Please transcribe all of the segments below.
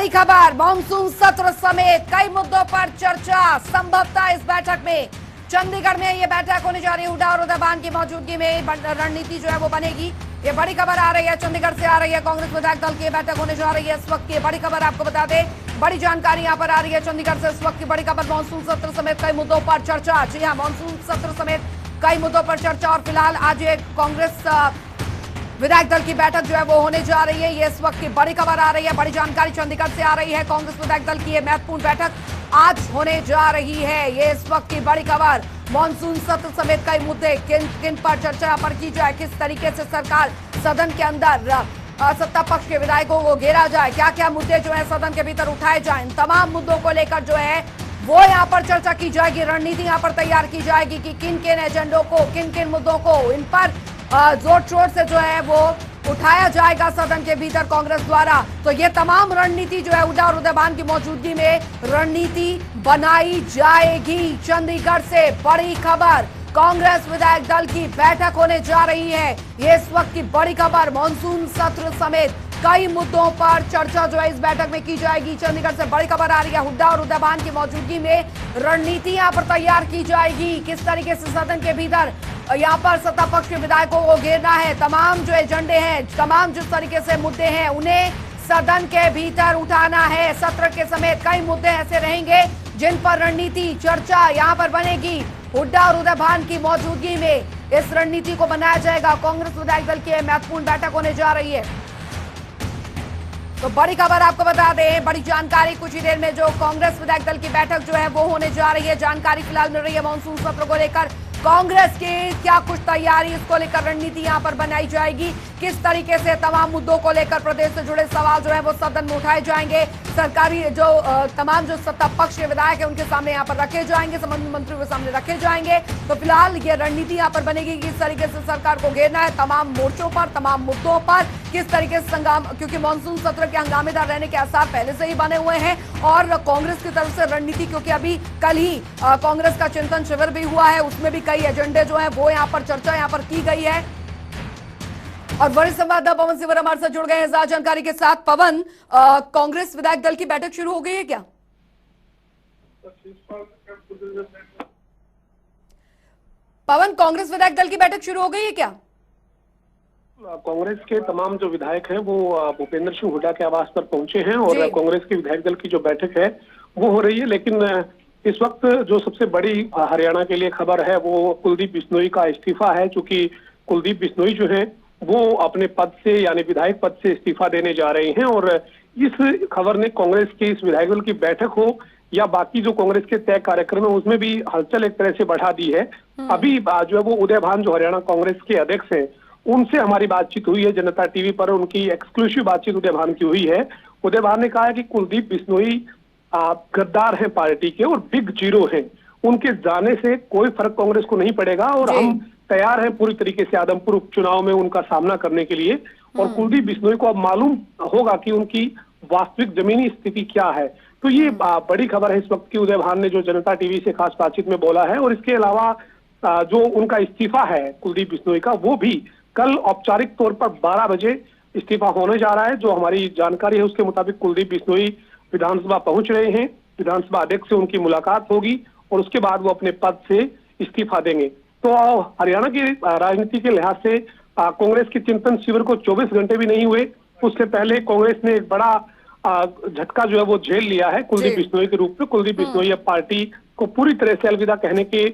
बड़ी खबर, मॉनसून सत्र समेत कई मुद्दों पर चर्चा संभवतः इस बैठक में। चंडीगढ़ में ये बैठक होने जा रही है। हुड्डा और उदयभान की मौजूदगी में रणनीति जो है वो बनेगी। ये बड़ी खबर आ रही है, चंडीगढ़ से आ रही है। कांग्रेस विधायक दल की बैठक होने जा रही है इस वक्त की बड़ी खबर, आपको बता दें। बड़ी जानकारी यहाँ पर आ रही है चंडीगढ़ से इस वक्त की बड़ी खबर। मॉनसून सत्र समेत कई मुद्दों पर चर्चा। जी हाँ, मॉनसून सत्र समेत कई मुद्दों पर चर्चा। और फिलहाल आज ये कांग्रेस विधायक दल की बैठक जो है वो होने जा रही है। ये इस वक्त की बड़ी खबर आ रही है, बड़ी जानकारी चंडीगढ़ से आ रही है। कांग्रेस विधायक दल की ये महत्वपूर्ण बैठक आज होने जा रही है। ये इस वक्त की बड़ी खबर। मॉनसून सत्र समेत कई मुद्दे किन किन पर चर्चा पर की जाए, किस तरीके से सरकार सदन के अंदर सत्ता पक्ष के विधायकों को घेरा जाए, क्या क्या मुद्दे जो है सदन के भीतर उठाए जाए, इन तमाम मुद्दों को लेकर जो है वो यहाँ पर चर्चा की जाएगी। रणनीति यहाँ पर तैयार की जाएगी कि किन किन एजेंडों को, किन किन मुद्दों को इन पर जोर शोर से जो है वो उठाया जाएगा सदन के भीतर कांग्रेस द्वारा। तो ये तमाम रणनीति जो है हुड्डा और उदयभान की मौजूदगी में रणनीति बनाई जाएगी। चंडीगढ़ से बड़ी खबर, कांग्रेस विधायक दल की बैठक होने जा रही है। ये इस वक्त की बड़ी खबर। मॉनसून सत्र समेत कई मुद्दों पर चर्चा जो है इस बैठक में की जाएगी। चंडीगढ़ से बड़ी खबर आ रही है। हुड्डा और उदयभान की मौजूदगी में रणनीति यहाँ पर तैयार की जाएगी। किस तरीके से सदन के भीतर यहाँ पर सत्ता पक्ष के विधायकों को घेरना है, तमाम जो एजेंडे हैं, तमाम जिस तरीके से मुद्दे हैं उन्हें सदन के भीतर उठाना है। सत्र के समेत कई मुद्दे ऐसे रहेंगे जिन पर रणनीति चर्चा यहाँ पर बनेगी। हुड्डा और उदयभान की मौजूदगी में इस रणनीति को बनाया जाएगा। कांग्रेस विधायक दल की महत्वपूर्ण बैठक होने जा रही है। तो बड़ी खबर आपको बता दें, बड़ी जानकारी कुछ ही देर में जो कांग्रेस विधायक दल की बैठक जो है वो होने जा रही है। जानकारी फिलहाल मिल रही है मॉनसून सत्र को लेकर कांग्रेस की क्या कुछ तैयारी, इसको लेकर रणनीति यहां पर बनाई जाएगी। किस तरीके से तमाम मुद्दों को लेकर प्रदेश से जुड़े सवाल जो है वो सदन में उठाए जाएंगे। सरकारी जो तमाम जो सत्ता पक्ष के विधायक है उनके सामने यहाँ पर रखे जाएंगे, संबंधित मंत्रियों के सामने रखे जाएंगे। तो फिलहाल ये रणनीति यहाँ पर बनेगी कि किस तरीके से सरकार को घेरना है तमाम मोर्चों पर, तमाम मुद्दों पर, किस तरीके से संग्राम, क्योंकि मॉनसून सत्र के हंगामेदार रहने के आसार पहले से ही बने हुए हैं। और कांग्रेस की तरफ से रणनीति, क्योंकि अभी कल ही कांग्रेस का चिंतन शिविर भी हुआ है, उसमें भी कई एजेंडे जो है वो यहाँ पर चर्चा यहाँ पर की गई है। और वरिष्ठ संवाददाता पवन सिवर हमारे साथ जुड़ गए हैं ज्यादा जानकारी के साथ। पवन, कांग्रेस विधायक दल की बैठक शुरू हो गई है क्या? पवन, कांग्रेस विधायक दल की बैठक शुरू हो गई है क्या? कांग्रेस के तमाम जो विधायक हैं वो भूपेंद्र सिंह हुड्डा के आवास पर पहुंचे हैं और कांग्रेस के विधायक दल की जो बैठक है वो हो रही है। लेकिन इस वक्त जो सबसे बड़ी हरियाणा के लिए खबर है वो कुलदीप बिश्नोई का इस्तीफा है। चूंकि कुलदीप बिश्नोई जो है वो अपने पद से यानी विधायक पद से इस्तीफा देने जा रहे हैं। और इस खबर ने कांग्रेस की इस विधायक दल की बैठक हो या बाकी जो कांग्रेस के तय कार्यक्रम है उसमें भी हलचल एक तरह से बढ़ा दी है। अभी जो है वो उदयभान जो हरियाणा कांग्रेस के अध्यक्ष हैं उनसे हमारी बातचीत हुई है जनता टीवी पर। उनकी एक्सक्लूसिव बातचीत उदयभान की हुई है। उदयभान ने कहा है कि कुलदीप बिश्नोई गद्दार हैं पार्टी के और बिग जीरो हैं, उनके जाने से कोई फर्क कांग्रेस को नहीं पड़ेगा और हम तैयार हैं पूरी तरीके से आदमपुर उपचुनाव में उनका सामना करने के लिए। और कुलदीप बिश्नोई को अब मालूम होगा कि उनकी वास्तविक जमीनी स्थिति क्या है। तो ये बड़ी खबर है इस वक्त की। उदयभान ने जो जनता टीवी से खास बातचीत में बोला है। और इसके अलावा जो उनका इस्तीफा है कुलदीप बिश्नोई का वो भी कल औपचारिक तौर पर 12 बजे इस्तीफा होने जा रहा है। जो हमारी जानकारी है उसके मुताबिक कुलदीप बिश्नोई विधानसभा पहुंच रहे हैं, विधानसभा अध्यक्ष से उनकी मुलाकात होगी और उसके बाद वो अपने पद से इस्तीफा देंगे। तो हरियाणा की राजनीति के लिहाज से कांग्रेस के चिंतन शिविर को 24 घंटे भी नहीं हुए उससे पहले कांग्रेस ने एक बड़ा झटका जो है वो झेल लिया है कुलदीप बिश्नोई के रूप में। कुलदीप बिश्नोई अब पार्टी को पूरी तरह से अलविदा कहने के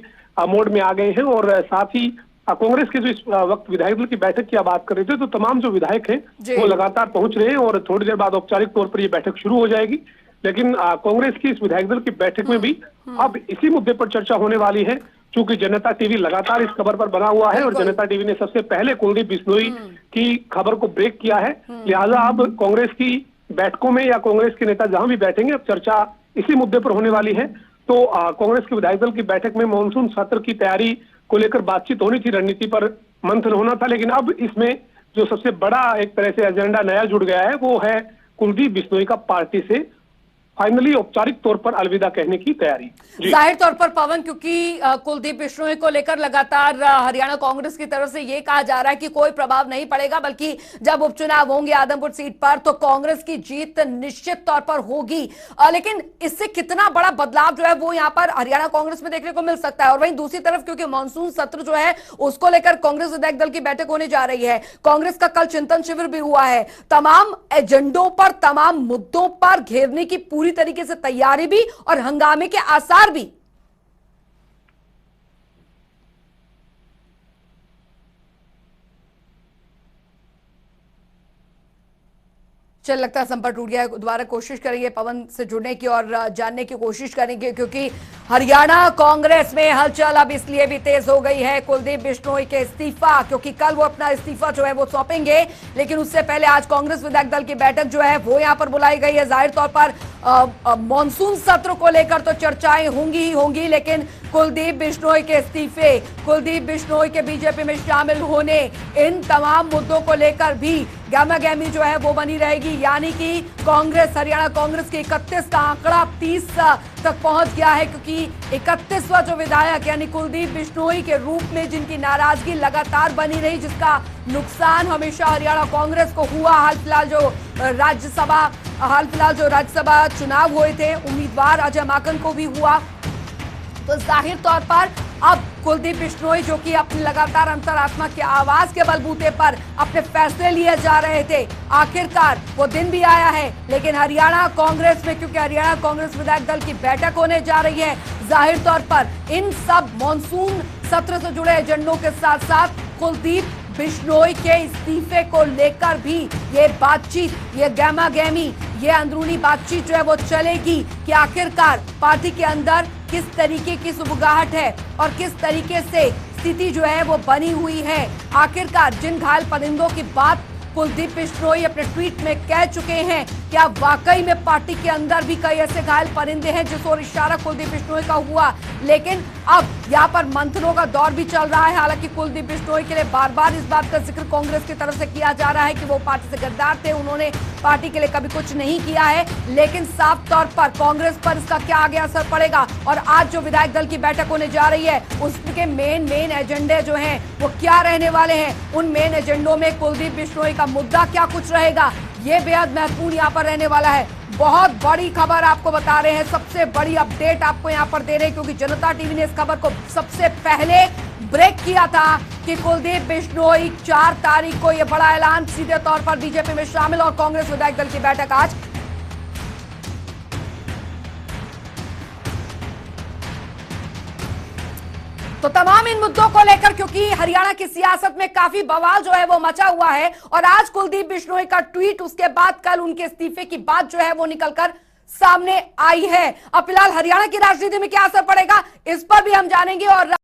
मोड में आ गए हैं। और साथ ही कांग्रेस के जो इस वक्त विधायक दल की बैठक की बात कर रहे थे तो तमाम जो विधायक हैं वो लगातार पहुंच रहे हैं और थोड़ी देर बाद औपचारिक तौर पर ये बैठक शुरू हो जाएगी। लेकिन कांग्रेस की इस विधायक दल की बैठक में भी अब इसी मुद्दे पर चर्चा होने वाली है। चूंकि जनता टीवी लगातार इस खबर पर बना हुआ है और जनता टीवी ने सबसे पहले कुलदीप बिश्नोई की खबर को ब्रेक किया है, लिहाजा अब कांग्रेस की बैठकों में या कांग्रेस के नेता जहां भी बैठेंगे अब चर्चा इसी मुद्दे पर होने वाली है। तो कांग्रेस के विधायक दल की बैठक में मॉनसून सत्र की तैयारी को लेकर बातचीत होनी थी, रणनीति पर मंथन होना था। लेकिन अब इसमें जो सबसे बड़ा एक तरह से एजेंडा नया जुड़ गया है वो है कुलदीप बिश्नोई का पार्टी से फाइनली औपचारिक तौर पर अलविदा कहने की तैयारी। जाहिर तौर पर पवन, क्योंकि कुलदीप बिश्नोई को लेकर लगातार हरियाणा कांग्रेस की तरफ से यह कहा जा रहा है कि कोई प्रभाव नहीं पड़ेगा, बल्कि जब उपचुनाव होंगे आदमपुर सीट पर तो कांग्रेस की जीत निश्चित तौर पर होगी। लेकिन इससे कितना बड़ा बदलाव जो है वो यहां पर हरियाणा कांग्रेस में देखने को मिल सकता है। और वहीं दूसरी तरफ क्योंकि मानसून सत्र जो है उसको लेकर कांग्रेस विधायक दल की बैठक होने जा रही है, कांग्रेस का कल चिंतन शिविर भी हुआ है, तमाम एजेंडों पर, तमाम मुद्दों पर घेरने की पूरी तरीके से तैयारी भी और हंगामे के आसार भी। चल लगता है संपर्क टूट गया है। दोबारा कोशिश करेंगे पवन से जुड़ने की और जानने की कोशिश करेंगे, क्योंकि हरियाणा कांग्रेस में हलचल अब इसलिए भी तेज हो गई है कुलदीप बिश्नोई के इस्तीफा, क्योंकि कल वो अपना इस्तीफा जो है वो सौंपेंगे, लेकिन उससे पहले आज कांग्रेस विधायक दल की बैठक जो है वो यहां पर बुलाई गई है। जाहिर तौर पर मॉनसून सत्र को लेकर तो चर्चाएं होंगी ही होंगी, लेकिन कुलदीप बिश्नोई के इस्तीफे, कुलदीप बिश्नोई के बीजेपी में शामिल होने, इन तमाम मुद्दों को लेकर भी गहमागहमी जो है वो बनी रहेगी। यानी कि कांग्रेस, हरियाणा कांग्रेस के 31 का आंकड़ा 30 तक पहुंच गया है, क्योंकि 31वां जो विधायक यानी कुलदीप बिश्नोई के रूप में जिनकी नाराजगी लगातार बनी रही, जिसका नुकसान हमेशा हरियाणा कांग्रेस को हुआ। हाल फिलहाल जो राज्यसभा चुनाव हुए थे, उम्मीदवार अजय माकन को भी हुआ, तो जाहिर तौर पर अब कुलदीप बिश्नोई जो कि अपनी लगातार अंतरात्मा की आवाज के बलबूते पर अपने फैसले लिए जा रहे थे, आखिरकार वो दिन भी आया है। लेकिन हरियाणा कांग्रेस में, क्योंकि हरियाणा कांग्रेस विधायक दल की बैठक होने जा रही है, जाहिर तौर पर इन सब मॉनसून सत्र से जुड़े एजेंडों के साथ साथ कुलदीप बिश्नोई के इस्तीफे को लेकर भी ये बातचीत, ये गहमा-गहमी, ये अंदरूनी बातचीत जो है वो चलेगी कि आखिरकार पार्टी के अंदर किस तरीके की सुबगाहट है और किस तरीके से स्थिति जो है वो बनी हुई है। आखिरकार जिन घायल परिंदों की बात कुलदीप बिश्नोई अपने ट्वीट में कह चुके हैं, क्या वाकई में पार्टी के अंदर भी कई ऐसे घायल परिंदे हैं जिस ओर इशारा कुलदीप बिश्नोई का हुआ। लेकिन अब यहाँ पर मंथनों का दौर भी चल रहा है। हालांकि कुलदीप बिश्नोई के लिए बार बार इस बात का जिक्र कांग्रेस की तरफ से किया जा रहा है कि वो पार्टी से गद्दार थे, उन्होंने पार्टी के लिए कभी कुछ नहीं किया है, लेकिन साफ तौर पर कांग्रेस पर इसका क्या आगे असर पड़ेगा। और आज जो विधायक दल की बैठक होने जा रही है उसके मेन एजेंडे जो हैं वो क्या रहने वाले हैं, उन मेन एजेंडों में कुलदीप बिश्नोई का मुद्दा क्या कुछ रहेगा, ये बेहद महत्वपूर्ण यहाँ पर रहने वाला है। बहुत बड़ी खबर आपको बता रहे हैं, सबसे बड़ी अपडेट आपको यहाँ पर दे रहे हैं, क्योंकि जनता टीवी ने इस खबर को सबसे पहले ब्रेक किया था कि कुलदीप बिश्नोई 4 तारीख को यह बड़ा ऐलान, सीधे तौर पर बीजेपी में शामिल और कांग्रेस विधायक दल की बैठक आज। तो तमाम इन मुद्दों को लेकर, क्योंकि हरियाणा की सियासत में काफी बवाल जो है वो मचा हुआ है, और आज कुलदीप बिश्नोई का ट्वीट, उसके बाद कल उनके इस्तीफे की बात जो है वो निकलकर सामने आई है। अब फिलहाल हरियाणा की राजनीति में क्या असर पड़ेगा इस पर भी हम जानेंगे। और